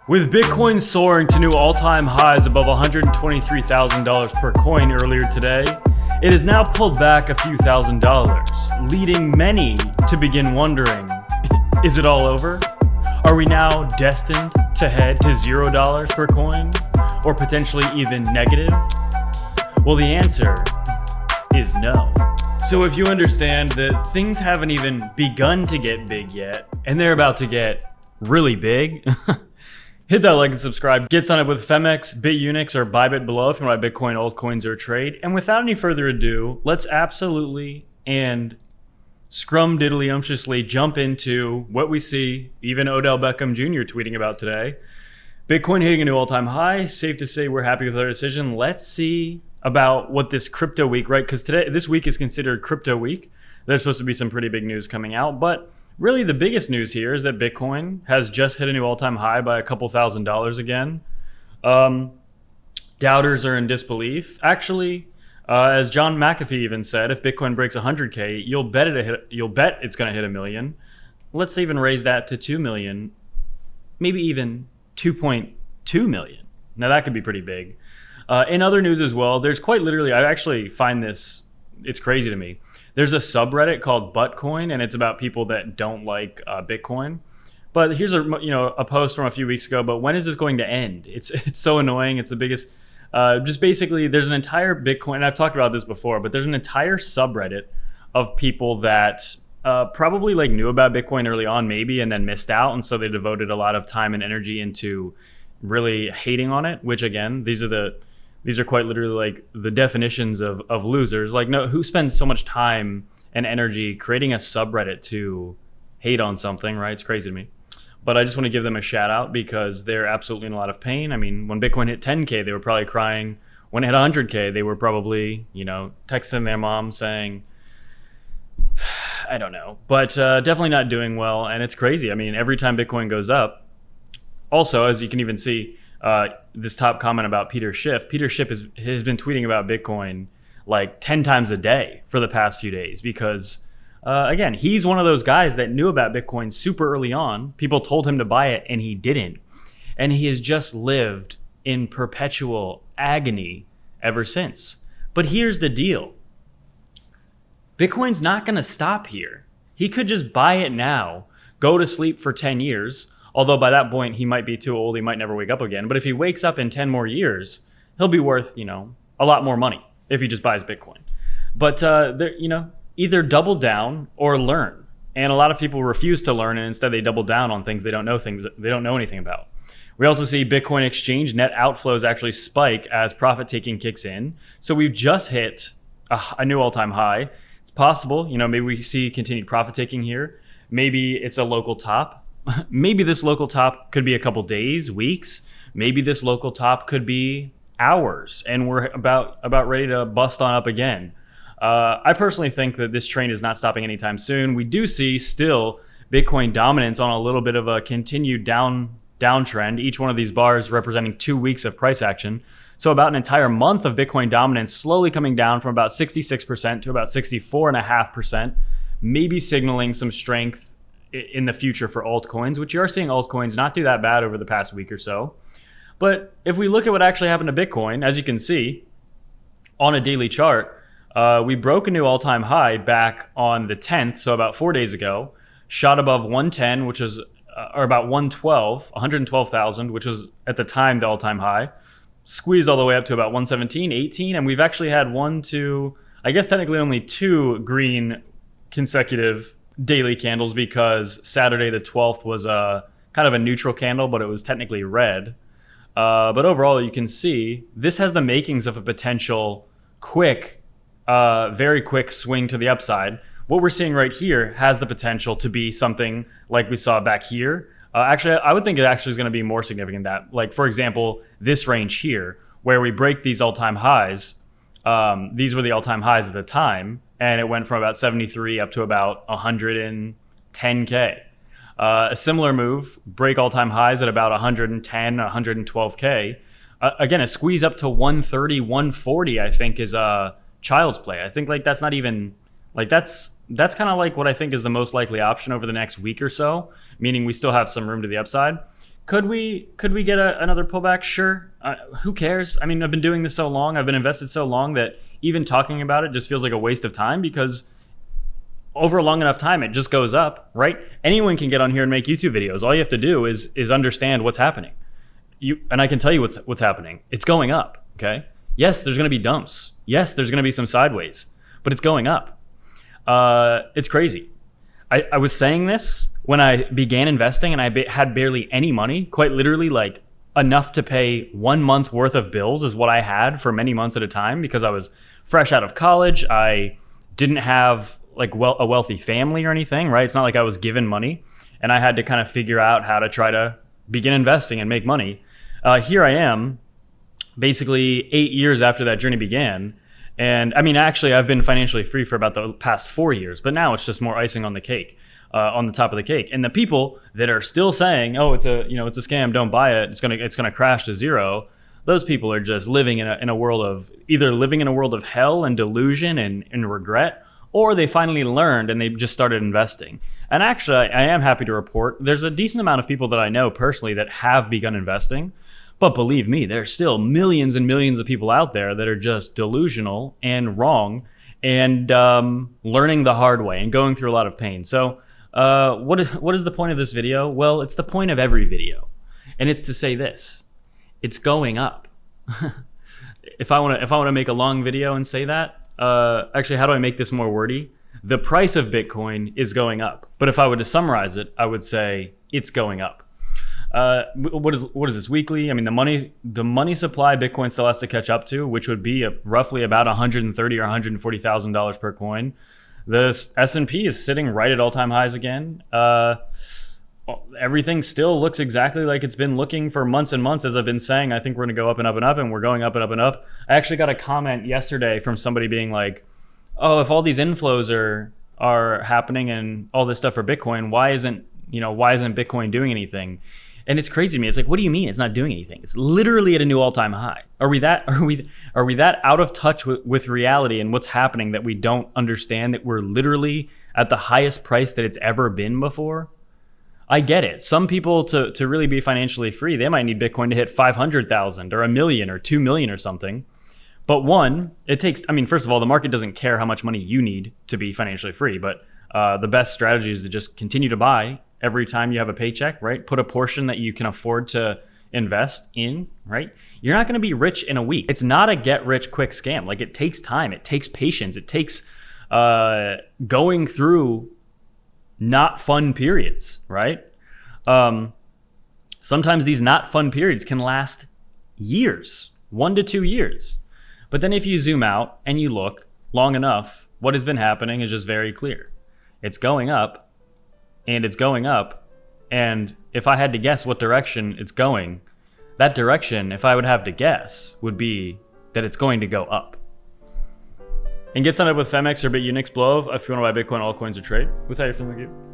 With Bitcoin soaring to new all-time highs above $123,000 per coin earlier today, it has now pulled back a few $1,000s, leading many to begin wondering, is it all over? Are we now destined to head to $0 per coin, or potentially even negative? Well, the answer is no. So if you understand that things haven't even begun to get big yet, and they're about to get really big, hit that like and subscribe. Get signed up with FEMEX, BITUNIX, or BYBIT below if you want to buy Bitcoin, altcoins, or trade. And without any further ado, let's absolutely and scrum-diddly-umptiously jump into what we see even Odell Beckham Jr. tweeting about today. Bitcoin hitting a new all-time high. Safe to say we're happy with our decision. Let's see about what this crypto week, right? Because this week is considered crypto week. There's supposed to be some pretty big news coming out, but really, the biggest news here is that Bitcoin has just hit a new all-time high by a couple $1,000s again. Doubters are in disbelief. Actually, as John McAfee even said, if Bitcoin breaks 100K, you'll bet it's going to hit $1 million. Let's even raise that to 2 million, maybe even 2.2 million. Now that could be pretty big. In other news as well, there's quite literally, I actually find this, it's crazy to me. There's a subreddit called Butcoin, and it's about people that don't like Bitcoin. But here's a post from a few weeks ago. But when is this going to end? It's so annoying. It's the biggest. Just basically, there's an entire Bitcoin. And I've talked about this before, but there's an entire subreddit of people that probably like knew about Bitcoin early on, maybe, and then missed out, and so they devoted a lot of time and energy into really hating on it. Which again, these are quite literally like the definitions of losers. Like, no, who spends so much time and energy creating a subreddit to hate on something, right? It's crazy to me. But I just want to give them a shout out because they're absolutely in a lot of pain. I mean, when Bitcoin hit 10K, they were probably crying. When it hit 100K, they were probably, texting their mom saying, I don't know. But definitely not doing well. And it's crazy. I mean, every time Bitcoin goes up, also, as you can even see, this top comment about Peter Schiff. Peter Schiff has been tweeting about Bitcoin like 10 times a day for the past few days because, again, he's one of those guys that knew about Bitcoin super early on. People told him to buy it and he didn't. And he has just lived in perpetual agony ever since. But here's the deal. Bitcoin's not going to stop here. He could just buy it now, go to sleep for 10 years, although by that point, he might be too old. He might never wake up again. But if he wakes up in 10 more years, he'll be worth, a lot more money if he just buys Bitcoin. But, either double down or learn. And a lot of people refuse to learn, and instead they double down on things they don't know anything about. We also see Bitcoin exchange net outflows actually spike as profit taking kicks in. So we've just hit a new all-time high. It's possible, maybe we see continued profit taking here. Maybe it's a local top. Maybe this local top could be a couple days, weeks. Maybe this local top could be hours, and we're about ready to bust on up again. I personally think that this train is not stopping anytime soon. We do see still Bitcoin dominance on a little bit of a continued downtrend. Each one of these bars representing 2 weeks of price action. So about an entire month of Bitcoin dominance slowly coming down from about 66% to about 64.5%, maybe signaling some strength in the future for altcoins, which you are seeing altcoins not do that bad over the past week or so. But if we look at what actually happened to Bitcoin, as you can see on a daily chart, we broke a new all-time high back on the 10th, so about 4 days ago, shot above 110, which was, or about 112,000, which was at the time the all-time high, squeezed all the way up to about 117, 18, and we've actually had I guess technically only 2 green consecutive daily candles because Saturday the 12th was a kind of a neutral candle, but it was technically red. But overall, you can see this has the makings of a potential very quick swing to the upside. What we're seeing right here has the potential to be something like we saw back here. Actually, I would think it actually is going to be more significant than that. Like, for example, this range here, where we break these all-time highs. These were the all-time highs at the time, and it went from about 73 up to about 110K. A similar move, break all-time highs at about 110, 112K. Again, a squeeze up to 130, 140, I think is child's play. I think like that's not even like that's kind of like what I think is the most likely option over the next week or so, meaning we still have some room to the upside. Could we get another pullback? Sure. Who cares? I mean, I've been doing this so long. I've been invested so long that even talking about it just feels like a waste of time, because over a long enough time, it just goes up, right? Anyone can get on here and make YouTube videos. All you have to do is understand what's happening. And I can tell you what's happening. It's going up, okay? Yes, there's going to be dumps. Yes, there's going to be some sideways, but it's going up. It's crazy. I was saying this when I began investing, and I had barely any money, quite literally like enough to pay 1 month worth of bills is what I had for many months at a time, because I was fresh out of college. I didn't have like a wealthy family or anything, right? It's not like I was given money, and I had to kind of figure out how to try to begin investing and make money. Here I am, basically 8 years after that journey began. And I mean, actually, I've been financially free for about the past 4 years, but now it's just more icing on the cake, on the top of the cake. And the people that are still saying, "Oh, it's a scam, don't buy it. It's gonna crash to zero." Those people are just living in a world of either living in a world of hell and delusion and regret, or they finally learned and they just started investing. And actually, I am happy to report there's a decent amount of people that I know personally that have begun investing. But believe me, there's still millions and millions of people out there that are just delusional and wrong, and learning the hard way and going through a lot of pain. So what is the point of this video? Well, it's the point of every video. And it's to say this: it's going up. If I want to make a long video and say that, actually, how do I make this more wordy? The price of Bitcoin is going up. But if I were to summarize it, I would say it's going up. What is this, weekly? I mean, the money supply Bitcoin still has to catch up to, which would be roughly about $130,000 or $140,000 per coin. The S&P is sitting right at all-time highs again. Everything still looks exactly like it's been looking for months and months. As I've been saying, I think we're going to go up and up and up, and we're going up and up and up. I actually got a comment yesterday from somebody being like, "Oh, if all these inflows are happening and all this stuff for Bitcoin, why isn't Bitcoin doing anything?" And it's crazy to me. It's like, what do you mean it's not doing anything? It's literally at a new all-time high. Are we that out of touch with reality and what's happening that we don't understand that we're literally at the highest price that it's ever been before? I get it. Some people to really be financially free, they might need Bitcoin to hit 500,000 or a million or 2 million or something. But one, it takes, I mean, first of all, the market doesn't care how much money you need to be financially free, but the best strategy is to just continue to buy every time you have a paycheck, right? Put a portion that you can afford to invest in, right? You're not going to be rich in a week. It's not a get rich quick scam. Like, it takes time. It takes patience. It takes going through not fun periods, right? Sometimes these not fun periods can last years, 1 to 2 years. But then if you zoom out and you look long enough, what has been happening is just very clear. It's going up, and it's going up. And if I had to guess what direction it's going, that direction, if I would have to guess, would be that it's going to go up. And get signed up with Femex or BITUNIX below if you want to buy Bitcoin, altcoins, or trade. With that, you're feeling good.